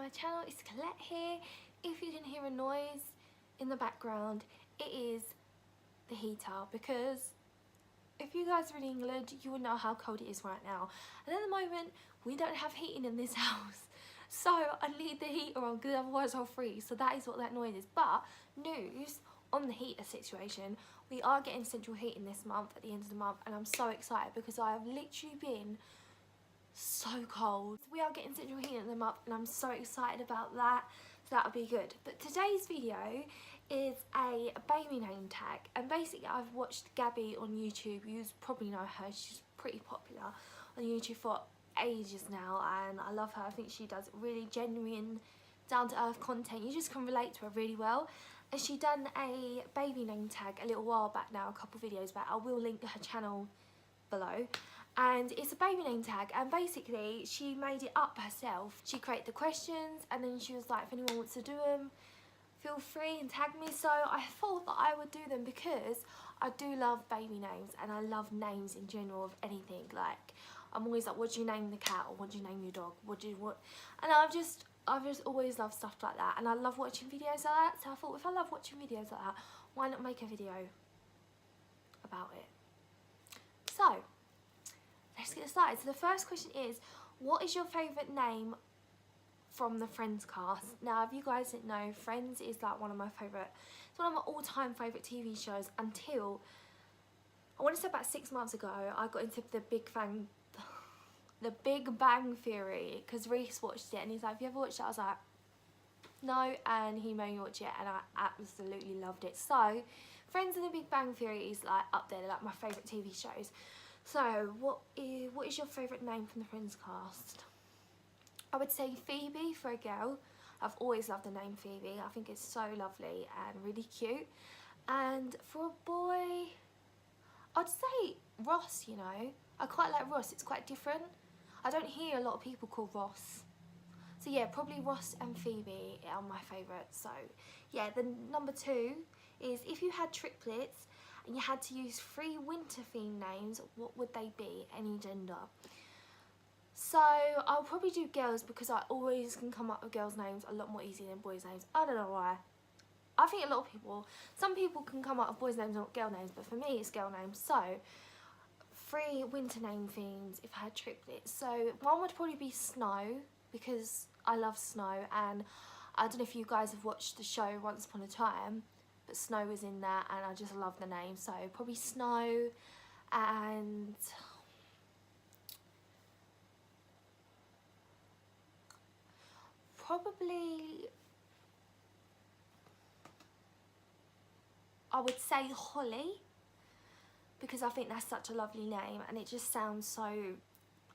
my channel. It's Collette here. If you can hear a noise in the background, it is the heater, because if you guys are in England, you will know how cold it is right now. And at the moment, we don't have heating in this house. So I need the heater on because otherwise I'll freeze. So that is what that noise is. But news on the heater situation, we are getting central heating this month at the end of the month, and I'm so excited because I have literally been so cold. We are getting central heating in the month and I'm so excited about that, so that'll be good. But today's video is a baby name tag, and basically I've watched Gabby on YouTube. You probably know her, she's pretty popular on YouTube for ages now, and I love her. I think she does really genuine, down-to-earth content. You just can relate to her really well. And she done a baby name tag a little while back now, a couple of videos back. I will link her channel below. And it's a baby name tag, and basically she made it up herself. She created the questions, and then she was like, if anyone wants to do them, feel free and tag me. So I thought that I would do them because I do love baby names, and I love names in general of anything. Like, I'm always like, what do you name the cat, or what do you name your dog, and I've just always loved stuff like that, and I love watching videos like that. So I thought, if I love watching videos like that, why not make a video about it? So let's get started. So the first question is, what is your favourite name from the Friends cast? Now, if you guys didn't know, Friends is like one of my favourite, it's one of my all-time favourite TV shows until, I want to say about 6 months ago, I got into the Big Bang Theory, because Reese watched it and he's like, have you ever watched it? I was like, no, and he made me watch it and I absolutely loved it. So Friends and the Big Bang Theory is like up there, like my favourite TV shows. So what is your favourite name from the Friends cast? I would say Phoebe for a girl. I've always loved the name Phoebe. I think it's so lovely and really cute. And for a boy, I'd say Ross, you know. I quite like Ross, it's quite different. I don't hear a lot of people call Ross. So yeah, probably Ross and Phoebe are my favourites. So yeah, the number 2 is, if you had triplets and you had to use 3 winter themed names, what would they be? Any gender. So I'll probably do girls, because I always can come up with girls' names a lot more easy than boys' names. I don't know why. I think a lot of people, some people can come up with boys' names, not girl names, but for me it's girl names. So 3 winter name themes if I had triplets. So one would probably be Snow, because I love Snow, and I don't know if you guys have watched the show Once Upon a Time, but Snow was in that and I just love the name. So probably Snow. And probably I would say Holly, because I think that's such a lovely name and it just sounds so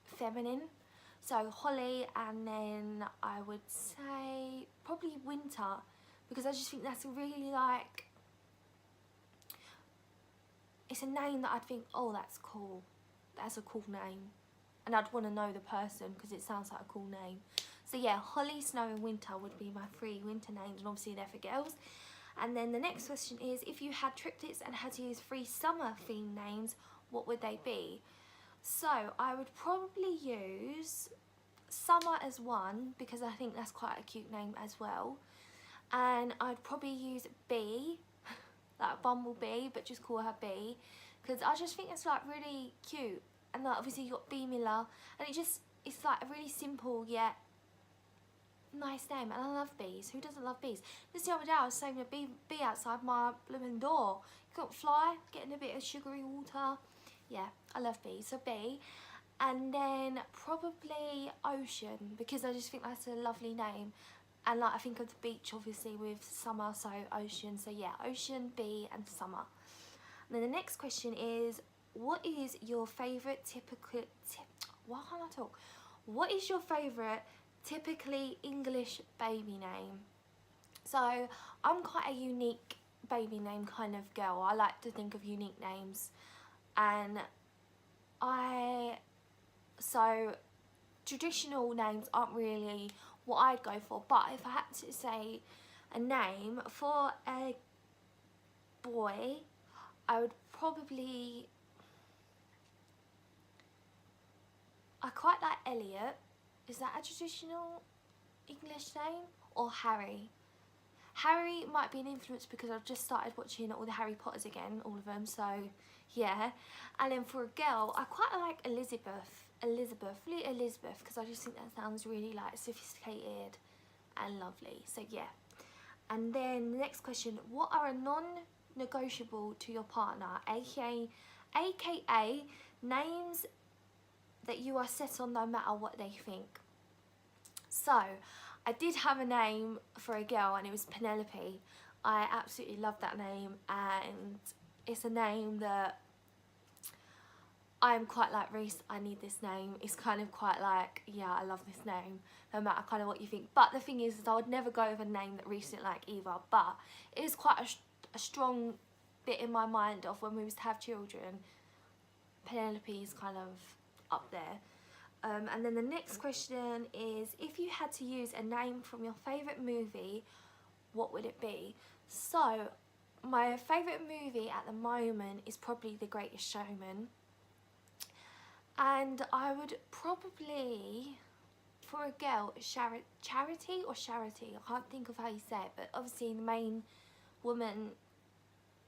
feminine. So Holly, and then I would say probably Winter, because I just think that's a really, like, it's a name that I'd think, oh, that's cool, that's a cool name, and I'd want to know the person because it sounds like a cool name. So yeah, Holly, Snow and Winter would be my 3 winter names, and obviously they're for girls. And then the next question is, if you had triplets and had to use 3 summer themed names, what would they be? So I would probably use Summer as one, because I think that's quite a cute name as well. And I'd probably use Bee, like Bumblebee, but just call her Bee, because I just think it's like really cute. And like, obviously you got Bee Miller, and it's like a really simple yet nice name, and I love bees. Who doesn't love bees? Just the other day I was saving a bee outside my blooming door. You couldn't fly, getting a bit of sugary water. Yeah, I love bees. So Bee. And then probably Ocean, because I just think that's a lovely name, and like I think of the beach obviously with summer, so Ocean. So yeah, Ocean, Bee and Summer. And then the next question is, what is your favourite what is your favourite typically English baby name? So I'm quite a unique baby name kind of girl. I like to think of unique names, and so traditional names aren't really what I'd go for, but if I had to say a name for a boy, I would probably, I quite like Elliot. Is that a traditional? English name, or Harry. Harry might be an influence because I've just started watching all the Harry Potters again, all of them, so yeah. And then for a girl, I quite like Elizabeth, because I just think that sounds really like sophisticated and lovely, so yeah. And then the next question, what are a non-negotiable to your partner, aka names that you are set on no matter what they think? So I did have a name for a girl and it was Penelope. I absolutely love that name, and it's a name that I'm quite like, Reese, I need this name. It's kind of quite like, yeah, I love this name, no matter kind of what you think. But the thing is I would never go with a name that Reese didn't like either. But it is quite a strong bit in my mind of when we was to have children. Penelope is kind of up there. And then the next question is, if you had to use a name from your favourite movie, what would it be? So my favourite movie at the moment is probably The Greatest Showman. And I would probably, for a girl, Charity. I can't think of how you say it, but obviously the main woman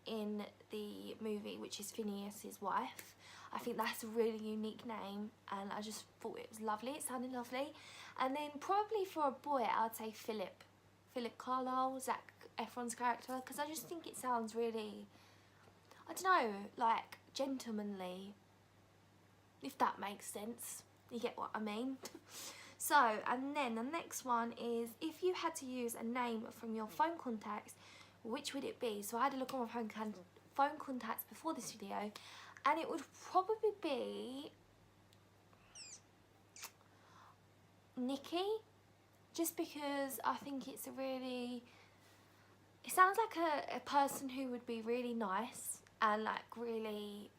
in the movie, which is Phineas's wife, I think that's a really unique name, and I just thought it was lovely. It sounded lovely. And then probably for a boy, I'd say Philip Carlisle, Zac Efron's character, because I just think it sounds really, I don't know, like gentlemanly, if that makes sense. You get what I mean? So, and then the next one is, if you had to use a name from your phone contacts, which would it be? So I had a look on my phone contacts before this video, and it would probably be Nikki, just because I think it's a really, it sounds like a person who would be really nice and like really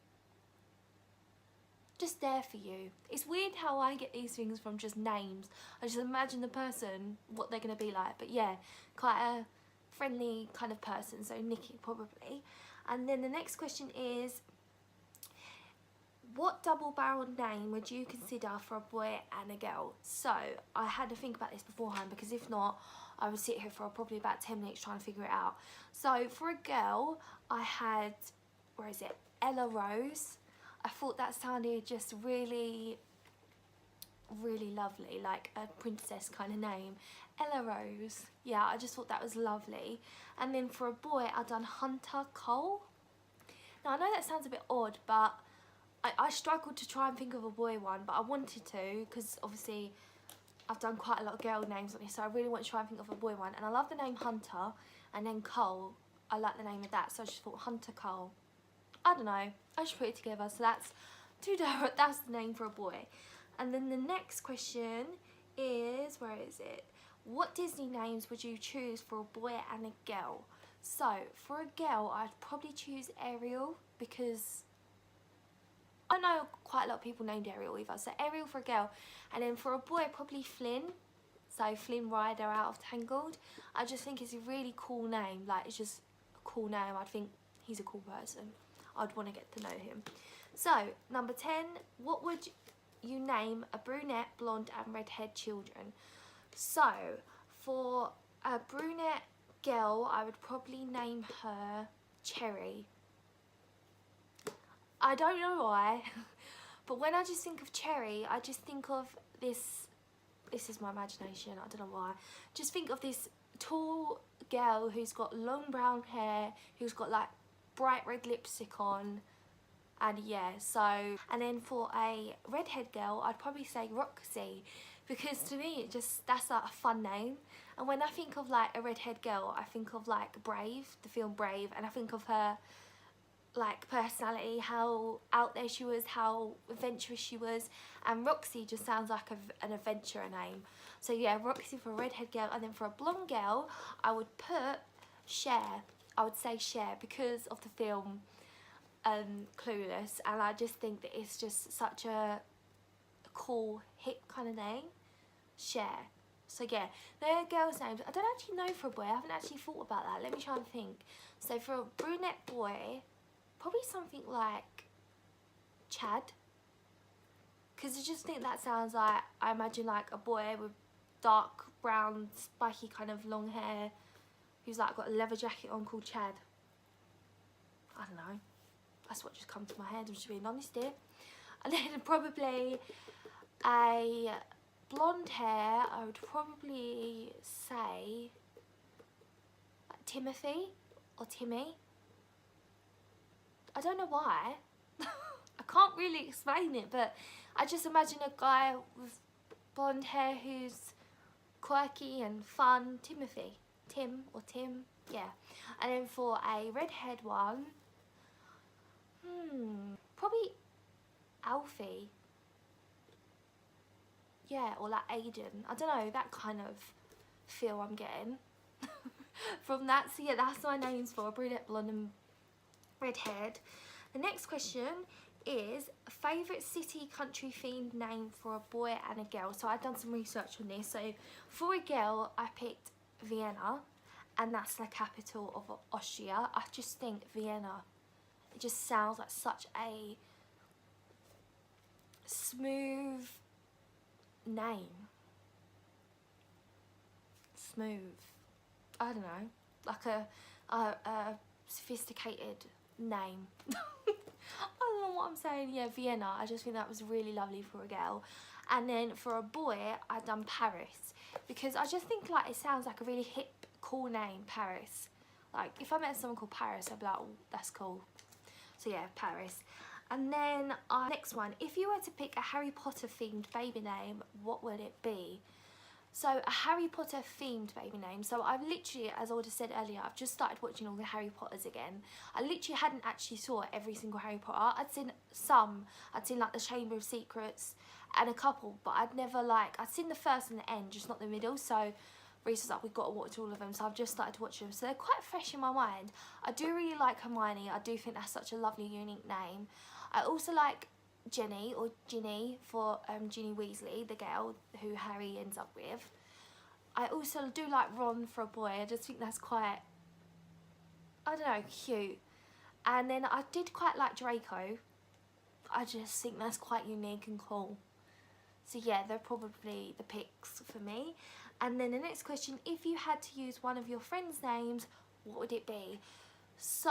just there for you. It's weird how I get these things from just names. I just imagine the person, what they're going to be like. But yeah, quite a friendly kind of person, so Nikki probably. And then the next question is, what double-barreled name would you consider for a boy and a girl? So I had to think about this beforehand, because if not, I would sit here for probably about 10 minutes trying to figure it out. So for a girl, I had, where is it, Ella Rose. I thought that sounded just really, really lovely, like a princess kind of name. Ella Rose, yeah, I just thought that was lovely. And then for a boy, I've done Hunter Cole. Now I know that sounds a bit odd, but I struggled to try and think of a boy one, but I wanted to, because obviously I've done quite a lot of girl names on this, so I really want to try and think of a boy one. And I love the name Hunter, and then Cole, I like the name of that, so I just thought Hunter Cole. I don't know, I just put it together, so that's that's the name for a boy. And then the next question is, where is it? What Disney names would you choose for a boy and a girl? So for a girl, I'd probably choose Ariel, because I know quite a lot of people named Ariel either, so Ariel for a girl. And then for a boy, probably Flynn, so Flynn Rider out of Tangled. I just think it's a really cool name, like it's just a cool name. I'd think he's a cool person. I'd want to get to know him. So number 10, what would you name a brunette, blonde and redhead children? So for a brunette girl, I would probably name her Cherry. I don't know why, but when I just think of Cherry, I just think of this is my imagination, I don't know why, just think of this tall girl who's got long brown hair, who's got like bright red lipstick on, and yeah, so, and then for a redhead girl, I'd probably say Roxy, because to me, that's like a fun name. And when I think of like a redhead girl, I think of like Brave, the film Brave, and I think of her like personality, how out there she was, how adventurous she was, and Roxy just sounds like an adventurer name. So yeah, Roxy for a redhead girl. And then for a blonde girl, I would put Cher. I would say Cher because of the film Clueless, and I just think that it's just such a cool hip kind of name, Cher. So yeah, they're girls' names. I don't actually know for a boy, I haven't actually thought about that. Let me try and think. So for a brunette boy, probably something like Chad, because I just think that sounds like, I imagine like a boy with dark brown, spiky kind of long hair, who's like got a leather jacket on, called Chad. I don't know. That's what just come to my head. I'm just being honest here. And then probably a blonde hair, I would probably say like Timothy or Timmy. I don't know why. I can't really explain it, but I just imagine a guy with blonde hair who's quirky and fun. Timothy. Tim or Tim. Yeah. And then for a redhead one, probably Alfie. Yeah, or like Aiden. I don't know, that kind of feel I'm getting from that. So yeah, that's my names for brunette, blonde and redhead. The next question is favourite city country themed name for a boy and a girl. So I've done some research on this. So for a girl, I picked Vienna, and that's the capital of Austria. I just think Vienna, it just sounds like such a smooth name. Smooth. I don't know, like a sophisticated name. I don't know what I'm saying. Yeah, Vienna. I just think that was really lovely for a girl. And then for a boy, I've done Paris, because I just think like it sounds like a really hip, cool name, Paris. Like if I met someone called Paris, I'd be like, oh, that's cool. So yeah, Paris. And then next one, if you were to pick a Harry Potter themed baby name, what would it be? So a Harry Potter themed baby name. So I've literally, as I would have said earlier, I've just started watching all the Harry Potters again. I literally hadn't actually saw every single Harry Potter. I'd seen some. I'd seen like the Chamber of Secrets and a couple, but I'd never I'd seen the first and the end, just not the middle. So Reese was like, we've got to watch all of them. So I've just started to watch them. So they're quite fresh in my mind. I do really like Hermione. I do think that's such a lovely, unique name. I also like Jenny, or Ginny, for Ginny Weasley, the girl who Harry ends up with. I also do like Ron for a boy. I just think that's quite, I don't know, cute. And then I did quite like Draco. I just think that's quite unique and cool. So yeah, they're probably the picks for me. And then the next question, if you had to use one of your friends' names, what would it be? So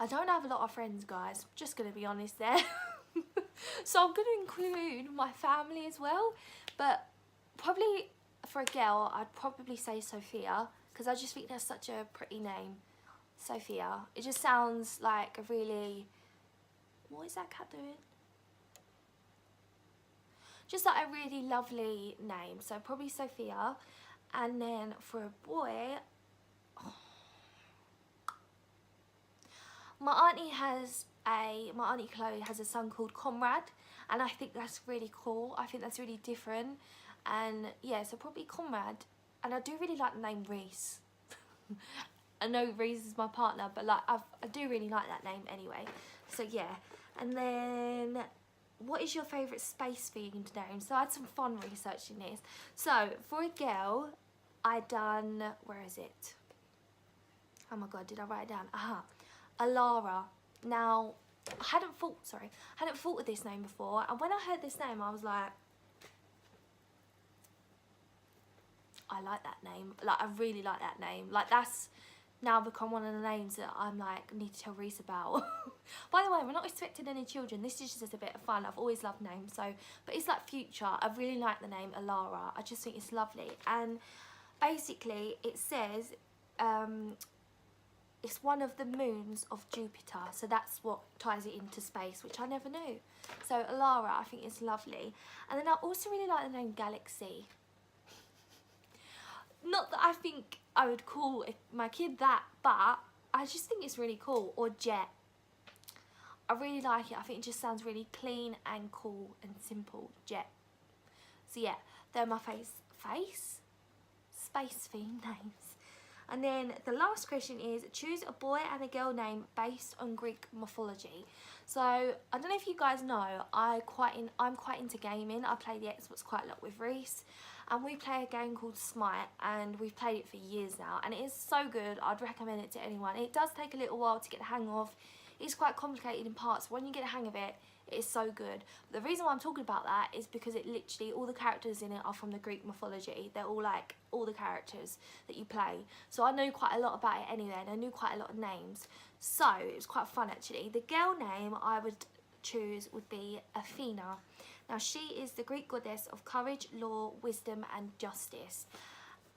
I don't have a lot of friends, guys. I'm just going to be honest there. So I'm going to include my family as well. But probably for a girl, I'd probably say Sophia, because I just think that's such a pretty name. Sophia. It just sounds like a really... What is that cat doing? Just like a really lovely name. So probably Sophia. And then for a boy... My auntie Chloe has a son called Conrad, and I think that's really cool. I think that's really different, and yeah, so probably Conrad. And I do really like the name Reese. I know Reese is my partner, but like I do really like that name anyway. So yeah, and then what is your favourite space themed name? So I had some fun researching this. So for a girl, I done, where is it? Oh my god, did I write it down? Aha. Alara. Now, I hadn't thought of this name before, and when I heard this name, I was like, I like that name. Like, I really like that name. Like, that's now become one of the names that I'm like, need to tell Reese about. By the way, we're not expecting any children. This is just a bit of fun. I've always loved names, so, but it's like future. I really like the name Alara. I just think it's lovely. And basically, it says, it's one of the moons of Jupiter, so that's what ties it into space, which I never knew. So Alara, I think is lovely. And then I also really like the name Galaxy. Not that I think I would call my kid that, but I just think it's really cool. Or Jet. I really like it. I think it just sounds really clean and cool and simple. Jet. So yeah, they're my space themed names. And then the last question is, choose a boy and a girl name based on Greek mythology. So I don't know if you guys know, I'm quite into gaming. I play the Xbox quite a lot with Reese, and we play a game called Smite, and we've played it for years now, and it is so good. I'd recommend it to anyone. It does take a little while to get the hang of. It's quite complicated in parts. When you get the hang of it, It is so good. The reason why I'm talking about that is because it literally, all the characters in it are from the Greek mythology. They're all like, all the characters that you play. So I knew quite a lot about it anyway, and I knew quite a lot of names. So it was quite fun actually. The girl name I would choose would be Athena. Now she is the Greek goddess of courage, law, wisdom and justice.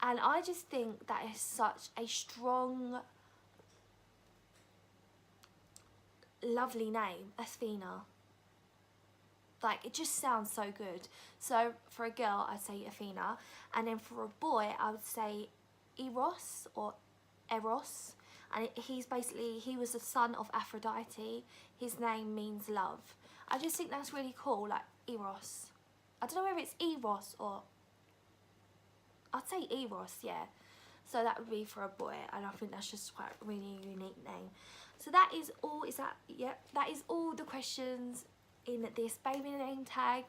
And I just think that is such a strong, lovely name, Athena. Like, it just sounds so good. So for a girl, I'd say Athena, and then for a boy, I would say Eros or Eros. And he's basically, he was the son of Aphrodite. His name means love. I just think that's really cool, like Eros. I don't know whether it's Eros or, I'd say Eros, yeah. So that would be for a boy, and I think that's just quite a really unique name. So that is all, that is all the questions in this baby name tag.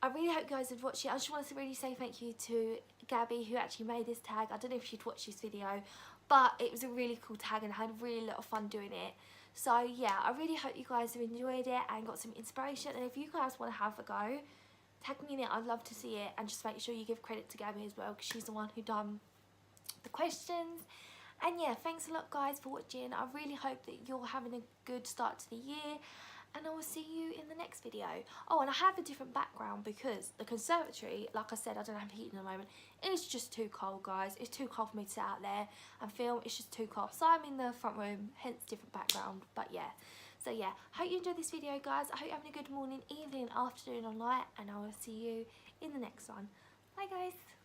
I really hope you guys would watch it. I just wanted to really say thank you to Gabby, who actually made this tag. I don't know if she'd watch this video, but it was a really cool tag and I had a really lot of fun doing it. So yeah, I really hope you guys have enjoyed it and got some inspiration. And if you guys want to have a go, tag me in it. I'd love to see it, and just make sure you give credit to Gabby as well, because she's the one who done the questions. And yeah, thanks a lot guys for watching. I really hope that you're having a good start to the year, and I will see you in the next video. Oh, and I have a different background because the conservatory, like I said, I don't have heating at the moment. It's just too cold, guys. It's too cold for me to sit out there and film. It's just too cold. So I'm in the front room, hence different background. But yeah. So yeah, hope you enjoyed this video, guys. I hope you're having a good morning, evening, afternoon or night, and I will see you in the next one. Bye, guys.